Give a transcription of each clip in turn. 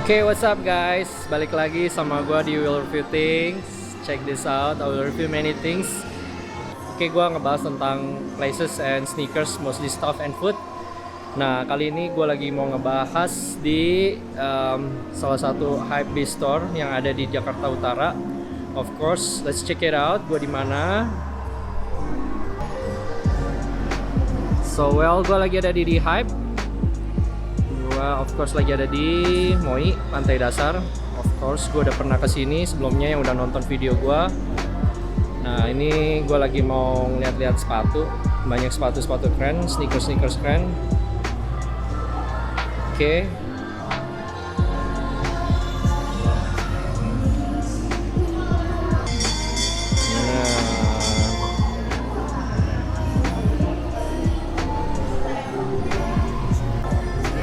Oke, what's up guys? Balik lagi sama gua di Will Review Things. Check this out, I will review many things. Oke, gua ngebahas tentang places and sneakers, mostly stuff and food. Nah, kali ini gua lagi mau ngebahas di salah satu hypebeast store yang ada di Jakarta Utara. Of course, let's check it out. Gua di mana? Gua lagi ada di Hype. Gua of course lagi ada di Moi, Pantai Dasar. Of course, gue udah pernah kesini sebelumnya yang udah nonton video gue. Nah, ini gue lagi mau ngeliat-liat sepatu. Banyak sepatu-sepatu keren, sneakers keren. Oke.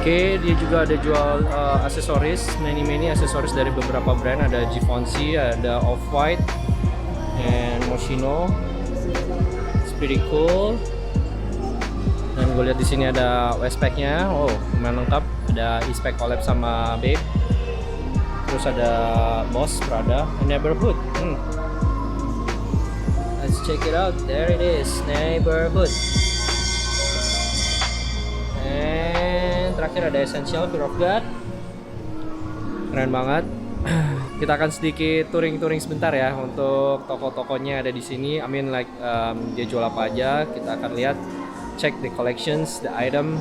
Oke, dia juga ada jual aksesoris, many aksesoris dari beberapa brand. Ada Givenchy, ada Off-White, and Moschino. It's pretty cool. Dan gue lihat di sini ada Westpac-nya. Oh, lumayan lengkap. Ada e-spec collab sama Babe. Terus ada Boss, Prada, and Neighborhood. Let's check it out. There it is, Neighborhood. Terakhir ada Essential, Fear of God. Keren banget. Kita akan sedikit touring sebentar ya untuk toko-tokonya ada di sini. I mean like dia jual apa aja. Kita akan lihat, check the collections, the item.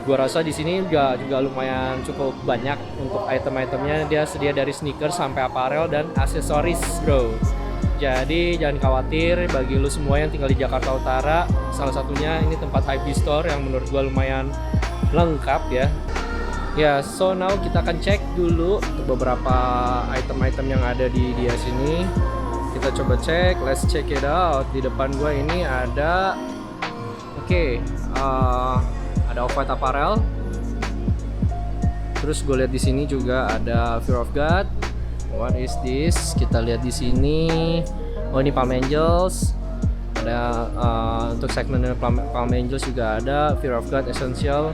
Gua rasa di sini juga lumayan cukup banyak untuk item-itemnya. Dia sedia dari sneakers sampai apparel dan aksesoris, bro. Jadi jangan khawatir, bagi lu semua yang tinggal di Jakarta Utara, salah satunya ini tempat hypebeast store yang menurut gua lumayan lengkap ya. Ya, so now kita akan cek dulu untuk beberapa item-item yang ada di dia sini. Kita coba cek, let's check it out. Di depan gua ini ada ada Off-White apparel. Terus gue lihat di sini juga ada Fear of God. What is this? Kita lihat di sini. Oh, ini Palm Angels. Ada untuk segmen Palm Angels juga ada Fear of God Essential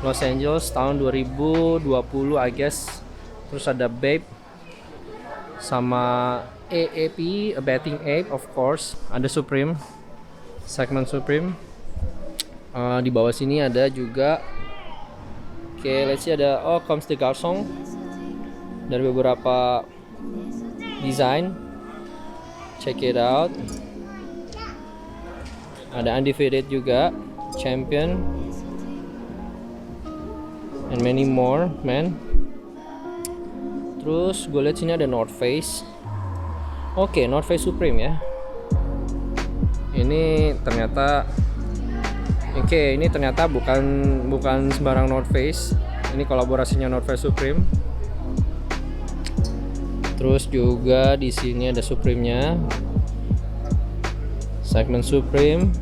Los Angeles tahun 2020 I guess. Terus ada Babe sama AAP, A Bathing Ape of course. Ada Supreme, segmen Supreme. Di bawah sini ada juga. Let's see, ada Comes the Garçon dari beberapa desain. Check it out. Ada Undefeated juga, Champion, and many more, man. Terus gue lihat sini ada North Face. North Face Supreme ya. Ini ternyata bukan sembarang North Face. Ini kolaborasinya North Face Supreme. Terus juga di sini ada Supreme-nya, segmen Supreme.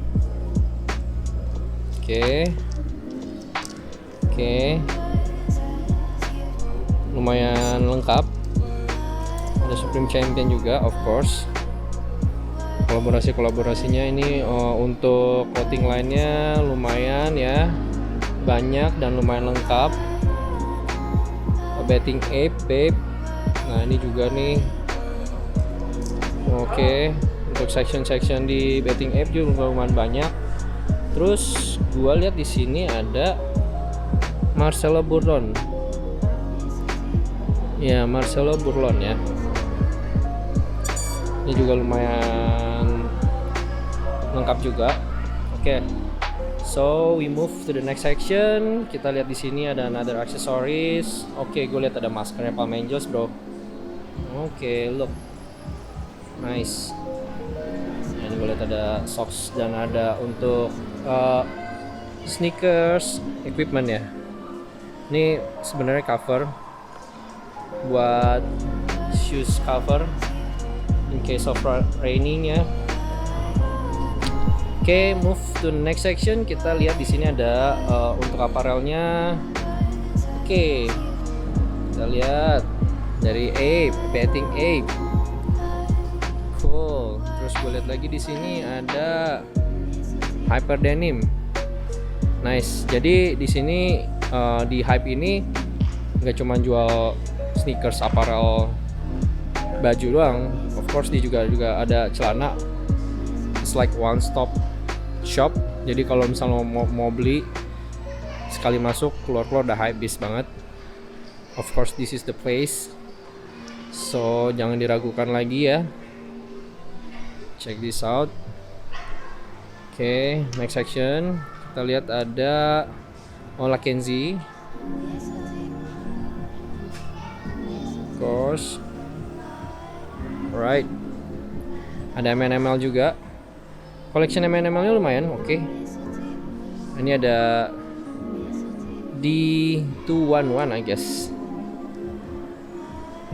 Lumayan lengkap. Ada Supreme Champion juga, of course. Kolaborasinya ini untuk clothing line-nya lumayan ya, banyak dan lumayan lengkap. Bathing Ape, Babe. Nah, ini juga nih. Untuk section di Bathing Ape juga lumayan banyak. Terus gua lihat di sini ada Marcelo Burlon. Ya, Marcelo Burlon ya. Ini juga lumayan lengkap juga. So we move to the next section. Kita lihat di sini ada another accessories. Gue lihat ada maskernya Palm Angels, bro. Look, nice. Dan gue lihat ada socks dan ada untuk sneakers equipment ya. Ini sebenarnya cover buat shoes cover in case of raining ya. Move to the next section. Kita lihat di sini ada untuk apparelnya. Kita lihat dari Ape, Bathing Ape. Cool. Terus gue lihat lagi di sini ada Hyper Denim. Nice. Jadi di sini di Hype ini nggak cuma jual sneakers, apparel, baju doang. Of course dia juga ada celana. It's like one stop shop. Jadi kalau misalnya mau beli, sekali masuk keluar udah habis banget. Of course this is the place, so jangan diragukan lagi ya. Check this out. Oke, next section kita lihat ada Ola Kenzie, of course. Alright, ada MNML juga. Collection MNML nya lumayan, oke. Ini ada D211 I guess.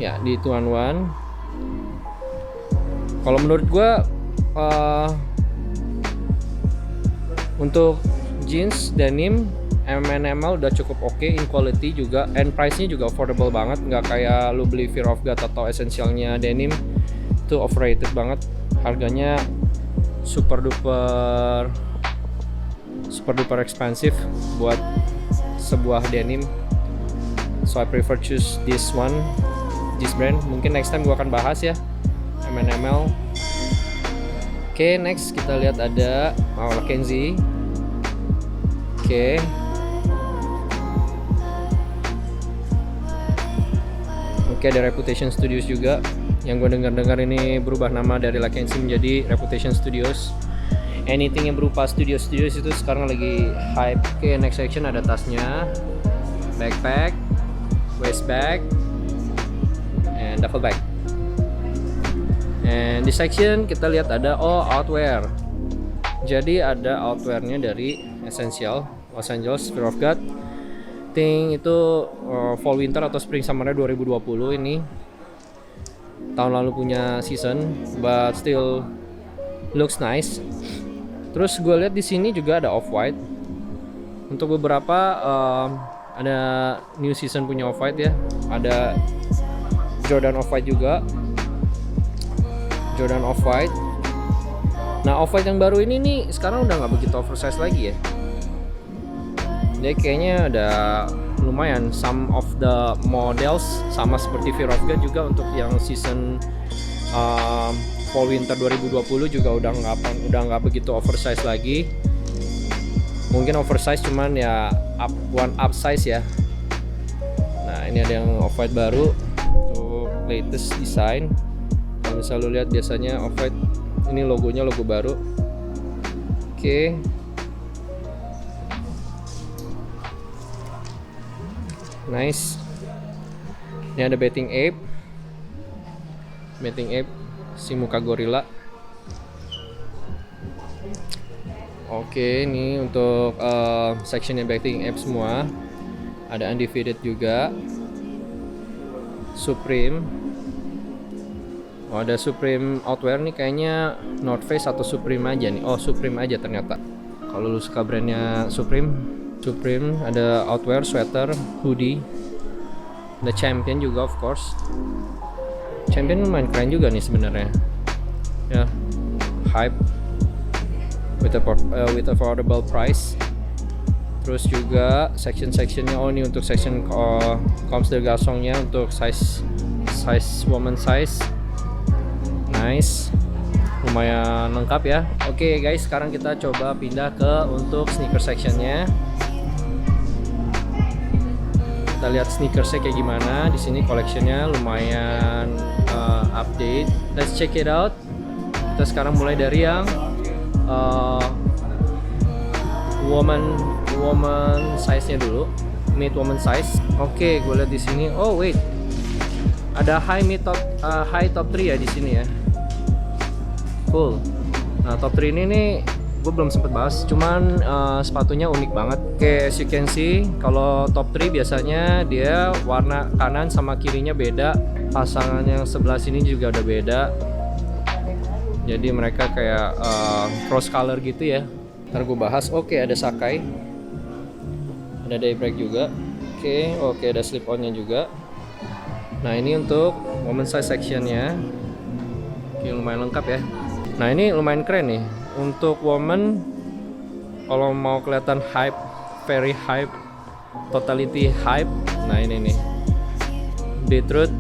Ya, D211. Kalau menurut gue untuk jeans denim MNML udah cukup oke, in quality juga, and price nya juga affordable banget. Nggak kayak lu beli Fear of God atau Essentialnya denim, itu overrated banget. Harganya super duper expensive buat sebuah denim. So I prefer choose this brand. Mungkin next time gua akan bahas ya MNML. Oke, next kita lihat ada Ola Kenzie. Oke. Oke, ada Reputation Studios juga. Yang gue dengar ini berubah nama dari La Kenzie menjadi Reputation Studios. Anything yang berupa studios itu sekarang lagi hype. Oke, next section ada tasnya, backpack, waist bag, and duffel bag. And di section kita lihat ada outwear. Jadi ada outwearnya dari Essential, Los Angeles, Fear of God. Think itu fall winter atau spring summer 2020 ini. Tahun lalu punya season, but still looks nice. Terus gue lihat di sini juga ada off-white. Untuk beberapa ada new season punya off-white ya. Ada Jordan off-white juga. Jordan off-white. Nah, off-white yang baru ini nih sekarang udah nggak begitu oversize lagi ya. Dia kayaknya ada lumayan, some of the models sama seperti Fear of God juga untuk yang season fall winter 2020 juga udah nggak begitu oversize lagi. Mungkin oversize cuman ya one up size ya. Nah, ini ada yang off-white baru untuk latest design. Kalau misalnya lu lihat biasanya off-white ini logonya logo baru. Oke. Nice. Ini ada Bathing Ape si muka gorila. Oke, ini untuk sectionnya Bathing Ape semua. Ada Undefeated juga, Supreme. Ada Supreme outwear nih, kayaknya North Face atau Supreme aja nih. Oh, Supreme aja ternyata. Kalau lu suka brandnya Supreme, ada outwear, sweater, hoodie. Ada Champion juga, of course. Champion lumayan keren juga nih sebenarnya. Ya, hype with affordable price. Terus juga section-sectionnya, oh ini untuk section Comme des Garçons-nya untuk size woman size. Nice. Lumayan lengkap ya. Oke guys, sekarang kita coba pindah ke untuk sneaker sectionnya. Kita lihat sneakersnya kayak gimana. Di sini collectionnya lumayan update. Let's check it out. Kita sekarang mulai dari yang woman size-nya dulu. Mid woman size. Oke, gue lihat di sini. Oh wait, ada high top 3 ya di sini ya. Cool. Nah, top 3 ini nih gue belum sempet bahas, cuman sepatunya unik banget. Oke, as you can see, kalau top 3 biasanya dia warna kanan sama kirinya beda. Pasangan yang sebelah sini juga udah beda. Jadi mereka kayak cross color gitu ya. Ntar gue bahas. Oke, ada Sakai, ada daybreak juga. Oke, ada slip on-nya juga. Nah, ini untuk woman size sectionnya. Oke, lumayan lengkap ya. Nah, ini lumayan keren nih. Untuk woman, kalau mau kelihatan hype, very hype, totality hype. Nah, ini nih. beetroot.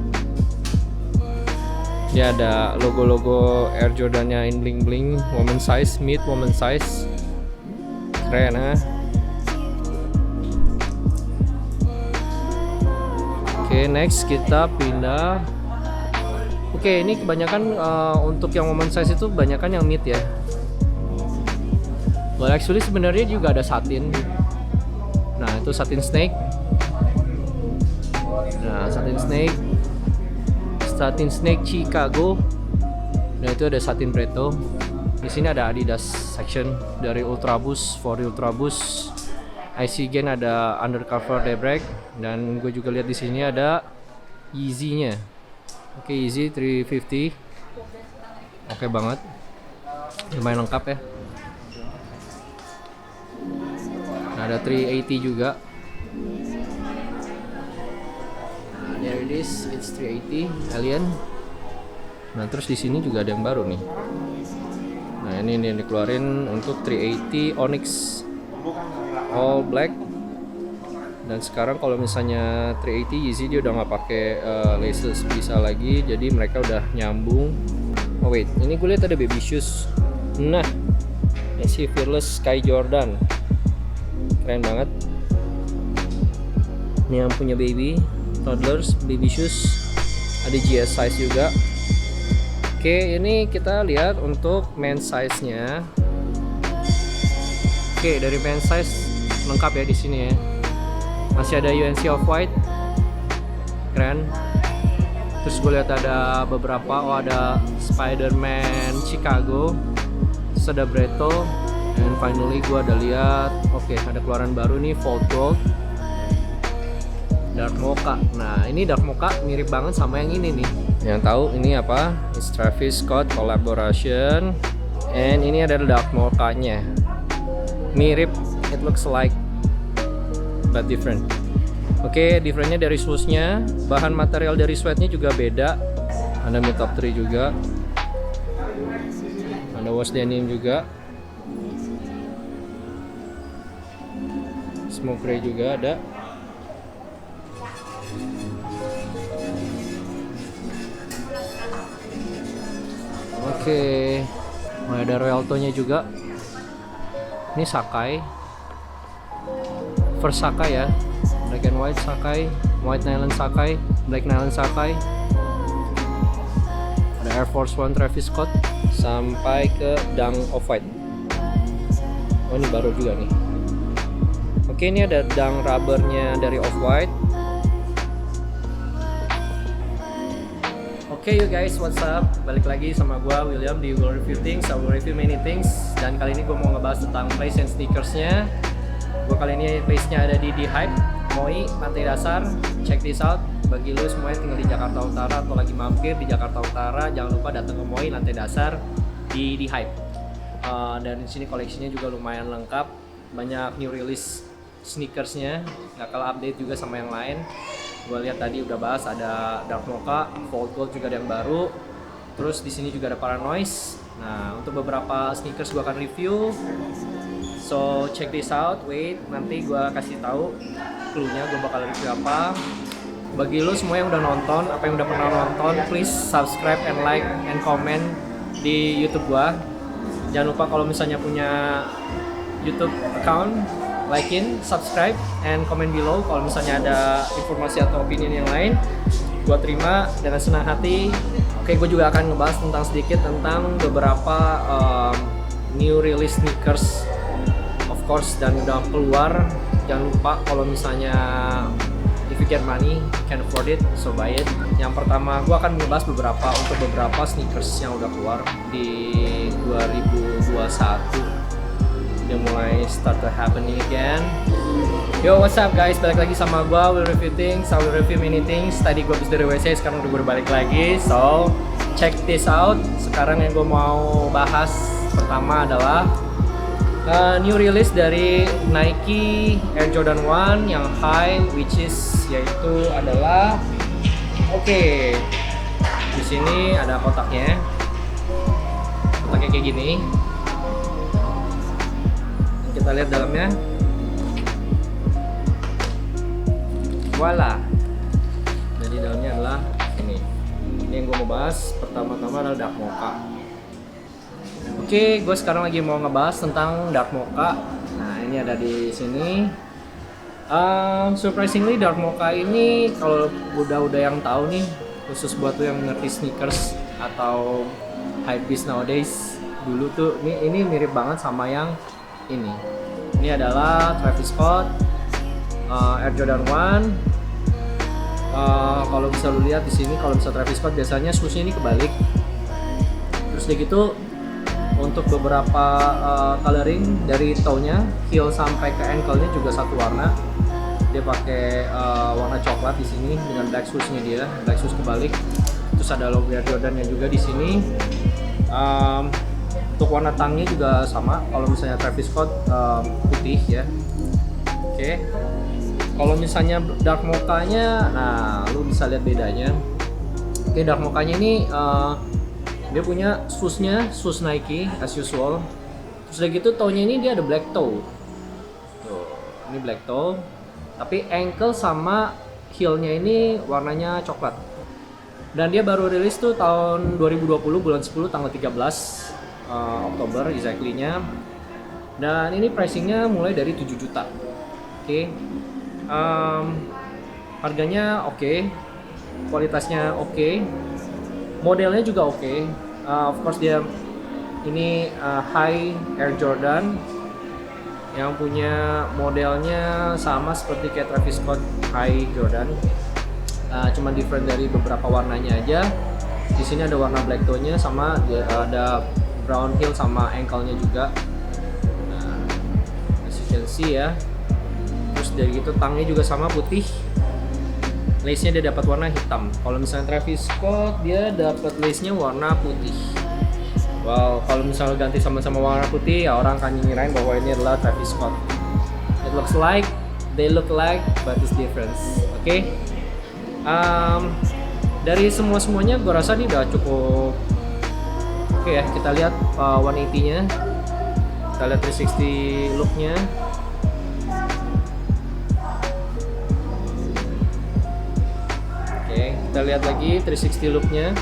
Dia ada logo-logo Air Jordan-nya in bling-bling, woman size, mid woman size. Keren ah. Oke, next kita pindah. Oke, ini kebanyakan untuk yang woman size itu kebanyakan yang mid ya. Well, actually sebenarnya juga ada satin. Nah, itu satin snake. Nah, satin snake Chicago. Nah, itu ada satin Preto. Di sini ada Adidas section dari Ultraboost, for Ultraboost. IC Gain ada undercover daybreak, dan gue juga lihat di sini ada Yeezy-nya. Oke, Yeezy 350. Oke banget. Lumayan lengkap ya. Nah, ada 380 juga. There it is, it's 380 Alien. Nah, terus di sini juga ada yang baru nih. Nah, ini yang dikeluarin untuk 380 Onyx all black. Dan sekarang kalau misalnya 380 Yeezy dia udah nggak pakai laces bisa lagi, jadi mereka udah nyambung. Oh wait, ini gue lihat ada baby shoes. Nah, ini si Fearless Sky Jordan, keren banget. Ini yang punya baby toddlers baby shoes, ada GS size juga. Oke, ini kita lihat untuk men's size nya. Oke, dari men's size lengkap ya di sini ya. Masih ada UNC Off-White, keren. Terus gue lihat ada beberapa, ada Spider-Man Chicago, terus ada Breto, and finally gue ada lihat, oke, ada keluaran baru nih, Fold Gold Dark Mocha. Nah, ini Dark Mocha mirip banget sama yang ini nih. Yang tahu ini apa? It's Travis Scott collaboration, and ini adalah Dark Mocha-nya. Mirip, it looks like but different. Oke, differentnya dari shoes-nya, bahan material dari sweatnya juga beda. Ada mid top 3 juga, ada wash denim juga, smoke gray juga ada. Oke, ada Rialto-nya juga. Ini Sacai, first Sacai ya, black and white Sacai, white nylon Sacai, black nylon Sacai. Ada Air Force One Travis Scott sampai ke Dunk Off-White. Oh, ini baru juga nih. Oke, ini ada Dunk rubbernya dari Off-White. Oke, you guys, what's up? Balik lagi sama gua William di Will Review Things. I will review many things. Dan kali ini gua mau ngebahas tentang place and sneakersnya. Gua kali ini place-nya ada di Hype, Moi, Lantai Dasar. Check this out. Bagi lu semuanya tinggal di Jakarta Utara atau lagi mampir di Jakarta Utara, jangan lupa datang ke Moi, Lantai Dasar di Hype. Dan di sini koleksinya juga lumayan lengkap. Banyak new release sneakersnya, nggak kalah update juga sama yang lain. Gue lihat tadi udah bahas ada Dark Mocha, Fold Gold juga ada yang baru. Terus di sini juga ada Paranoise. Nah, untuk beberapa sneakers gue akan review. So check this out. Wait, nanti gue kasih tahu clue-nya gue bakal review apa. Bagi lo semua yang udah nonton, apa yang udah pernah nonton, please subscribe and like and comment di YouTube gue. Jangan lupa kalau misalnya punya YouTube account, like-in, subscribe, and comment below kalau misalnya ada informasi atau opinion yang lain. Gue terima dengan senang hati. Oke, gue juga akan ngebahas tentang sedikit tentang beberapa new release sneakers, of course, dan udah keluar. Jangan lupa kalau misalnya if you get money, you can afford it, so buy it. Yang pertama, gue akan ngebahas beberapa sneakers yang udah keluar di 2021. Udah mulai start to happening again. Yo, what's up guys, balik lagi sama gua Will Review Things. I will review many things. Tadi gua habis dari WC, sekarang udah berbalik lagi. So check this out. Sekarang yang gua mau bahas pertama adalah new release dari Nike Air Jordan 1 yang high, which is yaitu adalah di sini ada kotaknya kayak gini. Kita lihat dalamnya. Voila. Jadi dalamnya adalah Ini yang gue mau bahas pertama-tama adalah Dark Mocha. Oke, gue sekarang lagi mau ngebahas tentang Dark Mocha. Nah, ini ada di sini. Surprisingly Dark Mocha ini kalau udah yang tahu nih, khusus buat tuh yang ngerti sneakers atau hypebeast nowadays, dulu tuh ini mirip banget sama yang ini. Ini adalah Travis Scott Air Jordan 1. Kalau bisa lu lihat di sini, kalau bisa Travis Scott biasanya shoesnya ini kebalik. Terus kayak gitu untuk beberapa coloring dari toe-nya, heel sampai ke ankle-nya juga satu warna. Dia pakai warna coklat di sini dengan black shoes-nya dia, black shoes kebalik. Terus ada logo Air Jordan-nya juga di sini. Untuk warna tangnya juga sama. Kalau misalnya Travis Scott putih ya. Oke. Kalau misalnya Dark Mocha-nya, nah lu bisa lihat bedanya. Oke, Dark Mocha-nya ini dia punya shoes-nya, shoes Nike as usual. Terus udah gitu toe-nya ini dia ada black toe. Tuh, ini black toe. Tapi ankle sama heel-nya ini warnanya coklat. Dan dia baru rilis tuh tahun 2020 bulan 10 tanggal 13 Oktober exactly-nya. Dan ini pricing-nya mulai dari 7 juta. Oke. Harganya oke. Kualitasnya oke. Modelnya juga oke. Of course dia ini high Air Jordan yang punya modelnya sama seperti kayak Travis Scott High Jordan, cuma different dari beberapa warnanya aja. Di sini ada warna black toe-nya sama ada brown heel sama ankle-nya juga. Nah, as you can see ya. Terus dari gitu tangnya juga sama putih. Lace-nya dia dapat warna hitam. Kalau misalnya Travis Scott dia dapat lace-nya warna putih. Well, kalau misalnya ganti sama-sama warna putih, ya orang akan ngirain bahwa ini adalah Travis Scott. It looks like, they look like, but it's different. Oke. Dari semuanya, gue rasa ini udah cukup. Oke ya, kita lihat 180-nya. Kita lihat 360 look-nya. Oke, kita lihat lagi 360 look-nya.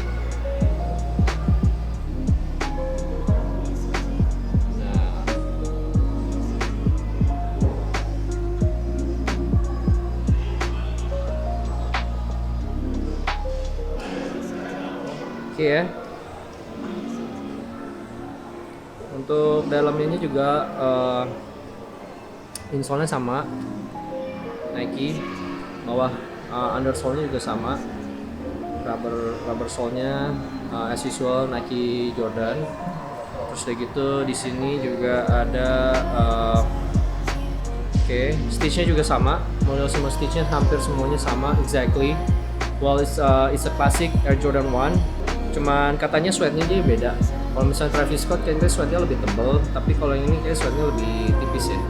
Oke ya. Untuk dalamnya juga insole-nya sama Nike, bawah undersole-nya juga sama, rubber sole-nya as usual Nike Jordan. Terus kayak gitu di sini juga ada stitch-nya juga sama, model semua stitch-nya hampir semuanya sama exactly. Well, it's a classic Air Jordan 1. Cuman katanya sweatnya dia beda. Kalau misalnya Travis Scott kayaknya sweatnya lebih tebal, tapi kalau yang ini kayak sweatnya lebih tipis ya.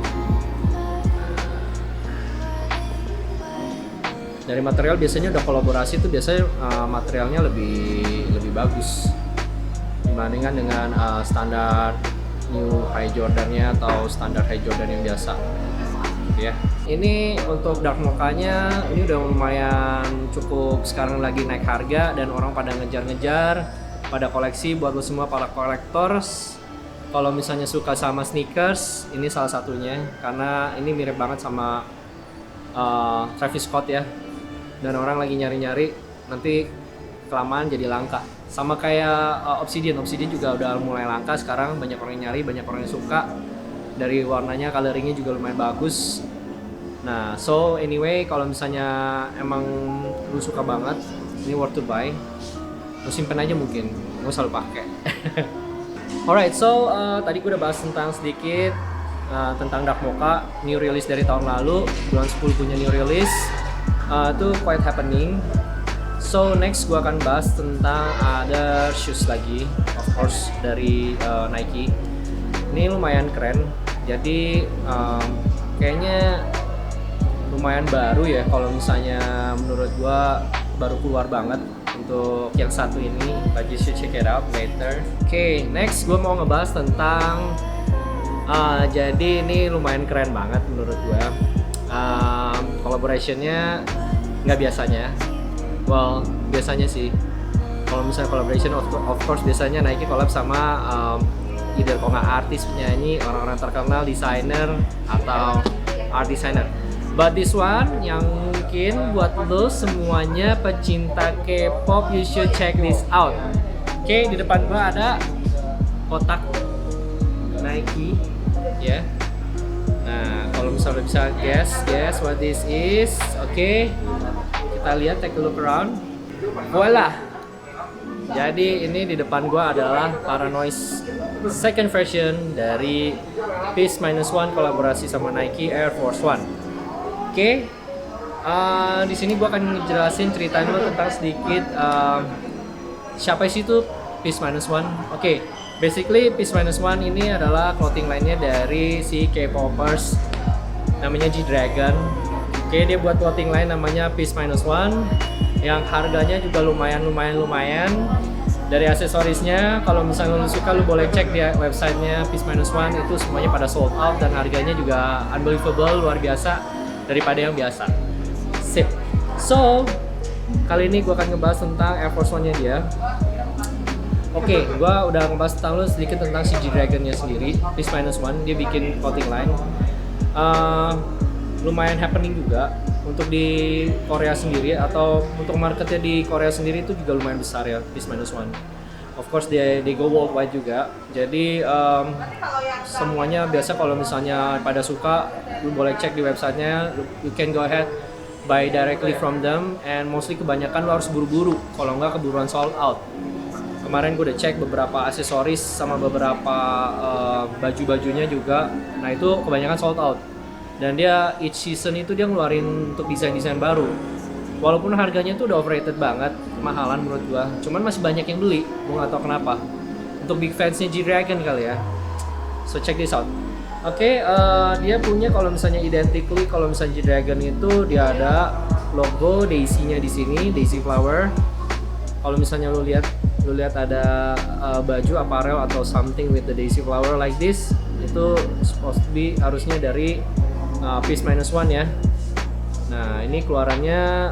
Dari material biasanya udah kolaborasi tuh biasanya materialnya lebih bagus dibandingkan dengan standar new High Jordan-nya atau standar High Jordan yang biasa. Ya. Ini untuk Dark Mocha-nya ini udah lumayan cukup sekarang lagi naik harga dan orang pada ngejar-ngejar, pada koleksi. Buat lo semua para collectors, kalau misalnya suka sama sneakers, ini salah satunya karena ini mirip banget sama Travis Scott ya. Dan orang lagi nyari-nyari, nanti kelamaan jadi langka. Sama kayak Obsidian juga udah mulai langka sekarang, banyak orang yang nyari, banyak orang yang suka. Dari warnanya, coloringnya juga lumayan bagus. Nah, so anyway, kalau misalnya emang lu suka banget, ini worth to buy. Lu simpen aja mungkin, lu selalu pakai. Alright, so tadi gue udah bahas tentang sedikit tentang Dark Mocha, new release dari tahun lalu, bulan 10 punya new release. Itu quite happening. So next gue akan bahas tentang ada shoes lagi, of course dari Nike. Ini lumayan keren. Jadi kayaknya lumayan baru ya, kalau misalnya menurut gua baru keluar banget untuk yang satu ini. But you should check it out later. Oke, next gua mau ngebahas tentang jadi ini lumayan keren banget menurut gua. Collaborationnya nggak biasanya. Well, biasanya sih. Kalau misalnya collaboration, of course biasanya Nike collab sama either kalau nggak artis, penyanyi, orang-orang terkenal, desainer atau art designer. But this one yang mungkin buat lo semuanya pecinta K-pop, you should check this out. Oke, di depan gua ada kotak Nike, ya. Nah, kalau misalnya bisa guess what this is, oke. Kita lihat, take a look around. Voila. Jadi ini di depan gua adalah Paranoise second version dari Peace Minus One kolaborasi sama Nike Air Force One. Oke. Di sini gua akan ngejelasin ceritain lo tentang sedikit siapa sih itu Peace Minus One. Oke. Basically Peace Minus One ini adalah clothing line-nya dari si K-popers namanya G-Dragon. Oke, dia buat clothing line namanya Peace Minus One yang harganya juga lumayan. Dari aksesorisnya, kalau misalnya lu suka, lu boleh cek di websitenya Peace Minus One, itu semuanya pada sold out dan harganya juga unbelievable, luar biasa daripada yang biasa. Sip. So, kali ini gue akan ngebahas tentang Air Force One-nya dia. Oke, gue udah ngebahas tentang lu sedikit tentang si G-Dragon-nya sendiri, Peace Minus One. Dia bikin clothing line. Lumayan happening juga untuk di Korea sendiri, atau untuk marketnya di Korea sendiri itu juga lumayan besar ya, Peace Minus One. Of course they go worldwide juga. Jadi semuanya biasa kalau misalnya pada suka, lu boleh cek di websitenya. You can go ahead buy directly from them, and mostly kebanyakan lu harus buru-buru, kalau nggak keburuan sold out. Kemarin gue udah cek beberapa aksesoris sama beberapa baju-bajunya juga. Nah itu kebanyakan sold out. Dan dia each season itu dia ngeluarin untuk desain-desain baru. Walaupun harganya tuh udah overrated banget, kemahalan menurut gua. Cuman masih banyak yang beli, gua nggak tahu kenapa. Untuk big fansnya G-Dragon kali ya. So check this out. Oke, dia punya kalau misalnya identically, kalau misalnya G-Dragon itu dia ada logo Daisy-nya di sini, Daisy Flower. Kalau misalnya lu lihat ada baju apparel atau something with the Daisy Flower like this, itu supposed to be harusnya dari Peace Minus One ya. Nah ini keluarannya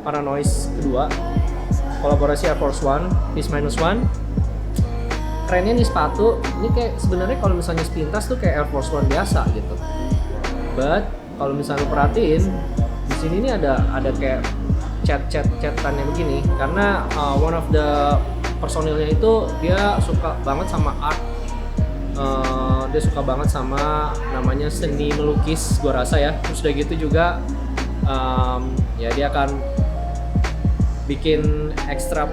Paranoise kedua, kolaborasi Air Force One, Peace Minus One. Kerennya nih sepatu, ini kayak sebenarnya kalau misalnya sepintas tuh kayak Air Force One biasa gitu. But kalau misalnya perhatiin di sini nih ada kayak chat-chatannya begini, karena one of the personilnya itu dia suka banget sama art. Dia suka banget sama namanya seni melukis, gua rasa ya. Terus udah gitu juga ya dia akan bikin ekstra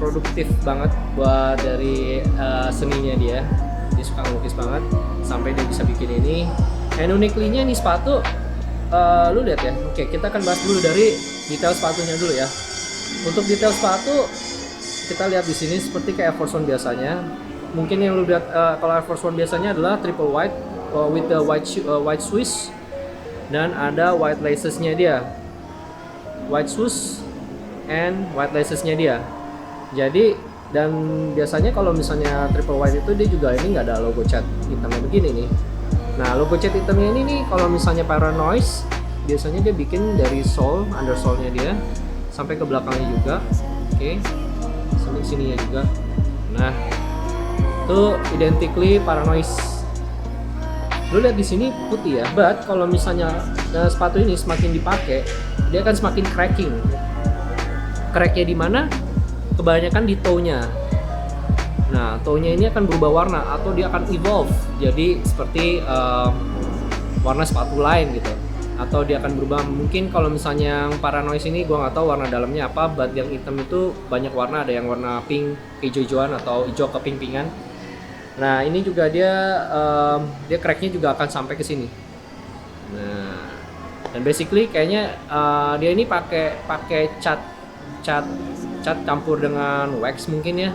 produktif banget buat dari seninya dia. Dia suka melukis banget sampai dia bisa bikin ini. And uniquely-nya nih sepatu, lu lihat ya. Oke, kita akan bahas dulu dari detail sepatunya dulu ya. Untuk detail sepatu kita lihat di sini seperti kayak Air Force One biasanya. Mungkin yang lu lihat kalau Air Force One biasanya adalah triple white with the white swoosh, dan ada white lacesnya dia, white swoosh and white lacesnya dia. Jadi dan biasanya kalau misalnya triple white itu dia juga ini nggak ada logo cat hitamnya begini nih. Nah logo cat hitamnya ini nih kalau misalnya Paranoise biasanya dia bikin dari sole, undersole-nya dia sampai ke belakangnya juga. Oke, sininya juga. Nah itu identically Paranoise. Lu lihat di sini putih ya, but kalau misalnya sepatu ini semakin dipakai, dia akan semakin cracking. Cracknya di mana? Kebanyakan di toe-nya. Nah, toe-nya ini akan berubah warna atau dia akan evolve jadi seperti warna sepatu lain gitu. Atau dia akan berubah, mungkin kalau misalnya yang Paranoise ini gua nggak tahu warna dalamnya apa, but yang hitam itu banyak warna, ada yang warna pink, hijau-hijauan atau hijau keping-pingan. Nah ini juga dia cracknya juga akan sampai ke sini. Nah dan basically kayaknya dia ini pakai cat campur dengan wax mungkin ya.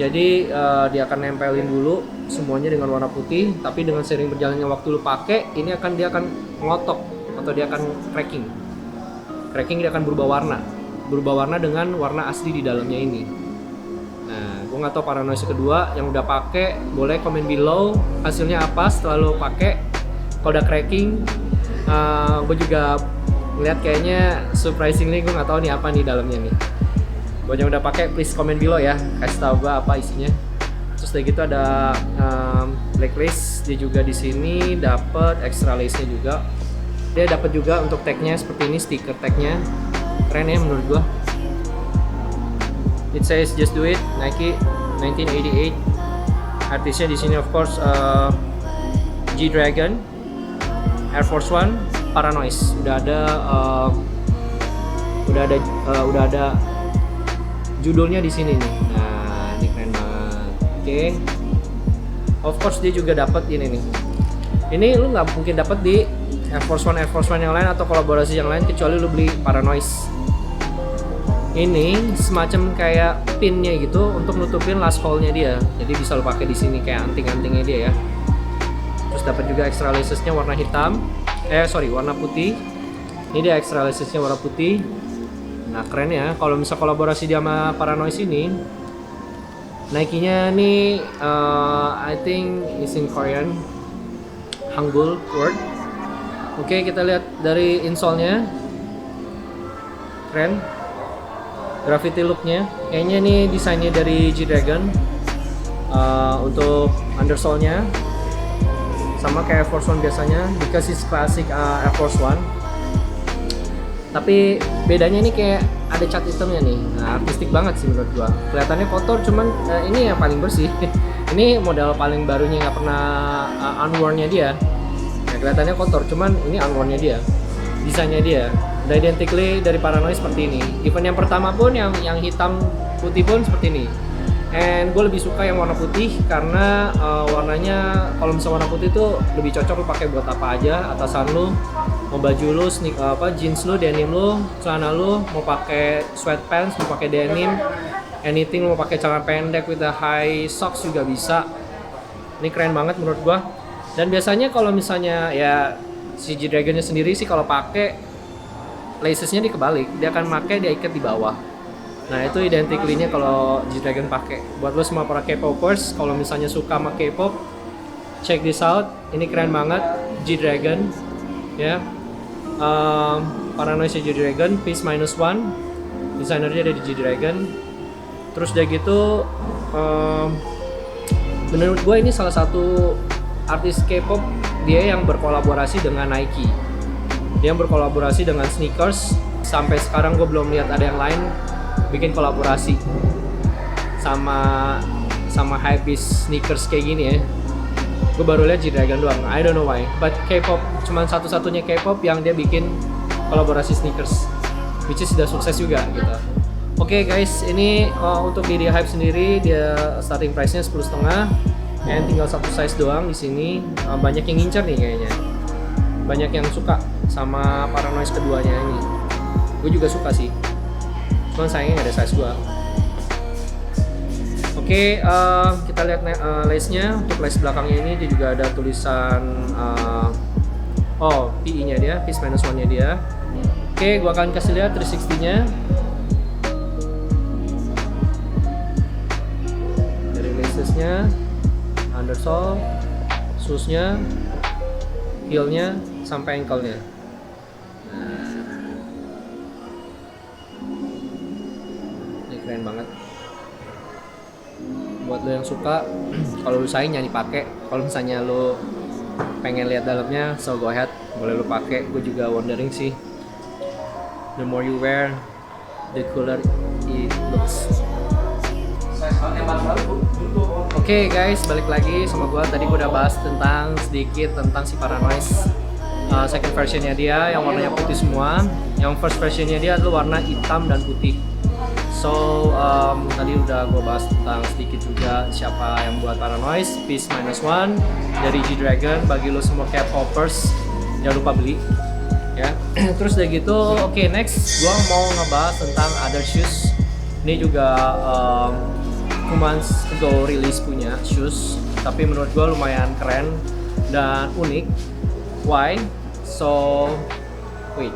Jadi dia akan nempelin dulu semuanya dengan warna putih, tapi dengan sering berjalannya waktu lu pakai, ini dia akan ngotok atau dia akan cracking. Dia akan berubah warna dengan warna asli di dalamnya ini. Nah, gue nggak tahu Paranoise kedua yang udah pakai, boleh komen below hasilnya apa setelah lo pakai. Kalau udah cracking, gue juga ngeliat kayaknya surprisingly gue nggak tahu nih apa nih dalamnya nih. Buat yang udah pakai, please comment below ya, kasih tahu gua apa isinya. Terus dari gitu ada black lace, dia juga di sini dapat extra lace-nya juga. Dia dapat juga untuk tagnya seperti ini, stiker tagnya keren ya menurut gua. It says just do it Nike 1988. Artisnya di sini of course G-Dragon, Air Force One, Paranoise. Udah ada judulnya di sini nih. Nah, ini keren banget. Oke. Of course dia juga dapat ini nih. Ini lu nggak mungkin dapat di Air Force One yang lain atau kolaborasi yang lain kecuali lu beli Paranoise. Ini semacam kayak pinnya gitu untuk nutupin last hole-nya dia. Jadi bisa lo pakai di sini kayak anting-antingnya dia ya. Terus dapat juga extra laces-nya warna hitam. Warna putih. Ini dia extra laces-nya warna putih. Nah, keren ya. Kalau misal kolaborasi dia sama Paranoise ini, Nike-nya nih I think is in Korean, Hangul word. Oke, kita lihat dari insole-nya. Keren. Graffiti look-nya, kayaknya ini desainnya dari G-Dragon. Untuk undersole-nya sama kayak Air Force One biasanya, because it's classic Air Force One. Tapi bedanya ini kayak ada cat hitamnya nih. Nah, artistik banget sih menurut gua. Kelihatannya kotor, cuman ini yang paling bersih. Ini model paling barunya, nggak pernah unworn-nya dia. Nah, kelihatannya kotor, cuman ini unworn-nya dia. Desainnya dia udah identically dari Paranoise seperti ini. Even yang pertama pun yang hitam putih pun seperti ini. And gue lebih suka yang warna putih karena warnanya kalau misalnya warna putih tuh lebih cocok lo pakai buat apa aja. Atasan lu, mau baju lu, jeans lu, denim lu, celana lu, mau pakai sweatpants, mau pakai denim, anything, mau pakai celana pendek with a high socks juga bisa. Ini keren banget menurut gua. Dan biasanya kalau misalnya ya si G-Dragonnya sendiri sih kalau pakai lacesnya dikebalik, dia akan pakai dia ikat di bawah. Nah, itu identically-nya kalau G-Dragon pakai. Buat lo semua para K-popers, kalau misalnya suka sama K-pop, check this out. Ini keren banget, G-Dragon ya. Paranoise G-Dragon Peace -1. Desainernya ada di G-Dragon. Terus udah gitu menurut gue ini salah satu artis K-pop dia yang berkolaborasi dengan Nike. Dia yang berkolaborasi dengan sneakers. Sampai sekarang gue belum lihat ada yang lain bikin kolaborasi sama hypebeast sneakers kayak gini ya. Gue baru lihat G-Dragon doang. I don't know why, but K-pop cuman satu-satunya K-pop yang dia bikin kolaborasi sneakers, which is sudah sukses juga gitu. Oke guys, ini untuk di Hype sendiri dia starting price-nya 10,5 and tinggal satu size doang di sini. Banyak yang ngincer nih kayaknya. Banyak yang suka sama Paranoise keduanya ini. Gue juga suka sih. Cuman sayangnya nggak ada size gua. Oke, kita lihat lace-nya. Untuk lace belakangnya ini dia juga ada tulisan PE-nya dia, Peace -1-nya dia. Oke, gua akan kasih lihat 360-nya. Dari laces-nya, undersole, shoes-nya, heel-nya, sampai ankle-nya. Ini keren banget. Buat lo yang suka, kalau lu sayang jangan dipakai. Kalau misalnya lo pengen lihat dalamnya, so go ahead, boleh lo pakai. Gue juga wondering sih, the more you wear, the cooler it looks. Oke guys, balik lagi sama gue. Tadi gue udah bahas sedikit tentang si Paranoise second versionnya dia yang warnanya putih semua. Yang first versionnya dia adalah warna hitam dan putih. So tadi udah gue bahas tentang sedikit juga siapa yang buat Paranoise Peace -1 dari G-Dragon. Bagi lo semua K-popers jangan lupa beli ya. Terus udah gitu, oke, next gue mau ngebahas tentang other shoes. Ini juga 2 months ago rilis punya shoes, tapi menurut gue lumayan keren dan unik. Why? So wait.